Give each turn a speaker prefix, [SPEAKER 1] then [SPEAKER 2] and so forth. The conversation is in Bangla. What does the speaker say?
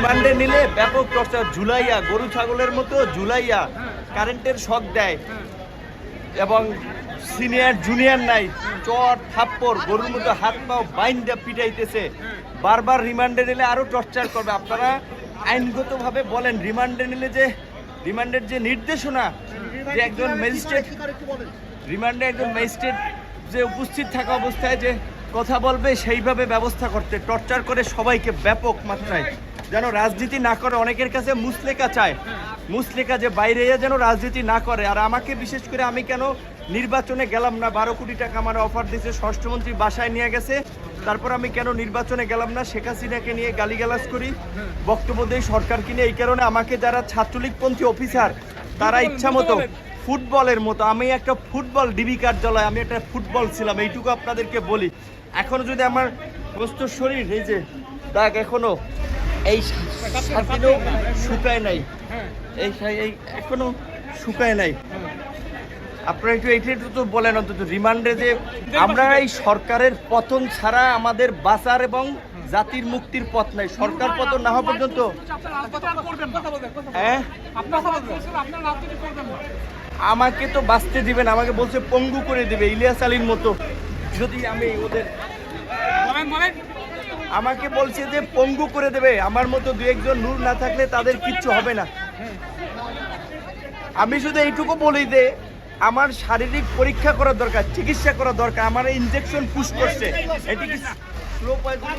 [SPEAKER 1] রিমান্ডে নিলে ব্যাপক টর্চার, ঝুলাইয়া গরু ছাগলের মতো ঝুলাইয়া কারেন্টের শক দেয় এবং সিনিয়র জুনিয়র নাই, চট থাপ্পড় গরুর মতো হাত পাও বাইন্দা পিটাইতেছে। বারবার রিমান্ডে নিলে আরো টর্চার করবে। আপনারা আইনগতভাবে বলেন, রিমান্ডে নিলে যে রিমান্ডের যে নির্দেশনা, যে একজন ম্যাজিস্ট্রেট রিমান্ডে একজন ম্যাজিস্ট্রেট যে উপস্থিত থাকা অবস্থায় যে কথা বলবে সেইভাবে ব্যবস্থা করতে, টর্চার করে সবাইকে ব্যাপক মাত্রায়, যেন রাজনীতি না করে। অনেকের কাছে মুসলেকা চায়, মুসলেকা যে বাইরে যেন রাজনীতি না করে। আর আমাকে বিশেষ করে, আমি কেন নির্বাচনে গেলাম না, 12 কোটি টাকা আমার অফার দিয়েছে, স্বরাষ্ট্রমন্ত্রী বাসায় নিয়ে গেছে, তারপর আমি কেন নির্বাচনে গেলাম না, শেখ হাসিনাকে নিয়ে গালিগালাজ করি, বক্তব্য দেই সরকারকে নিয়ে। এই কারণে আমাকে যারা ছাত্রলীগপন্থী অফিসার তারা ইচ্ছা মতো ফুটবলের মতো, আমি একটা ফুটবল ডিবি কার্যালয়, আমি একটা ফুটবল ছিলাম, এইটুকু আপনাদেরকে বলি। এখনো যদি আমার প্রস্তুত শরীর, এই যে দাগ এখনো এই সাথেও শুকায় নাই, এই এখনো শুকায় নাই। আপনারা একটু এইটা তো বলেন অন্তত, রিমান্ডে যে আমরা এই সরকারের পতন ছাড়া আমাদের বাঁচার এবং জাতির মুক্তির পথ নাই। সরকার পতন না হওয়া পর্যন্ত আমাকে তো বাঁচতে দিবেন, আমাকে বলছে পঙ্গু করে দিবে ইলিয়াস আলীর মতো। যদি আমি ওদের আমাকে বলছে যে পঙ্গু করে দেবে, আমার মতো দু একজন নূর না থাকলে তাদের কিচ্ছু হবে না। আমি শুধু এইটুকু বলি যে আমার শারীরিক পরীক্ষা করা দরকার, চিকিৎসা করা দরকার। আমার ইনজেকশন পুশ করছে, এটি কি স্লো পয়জন?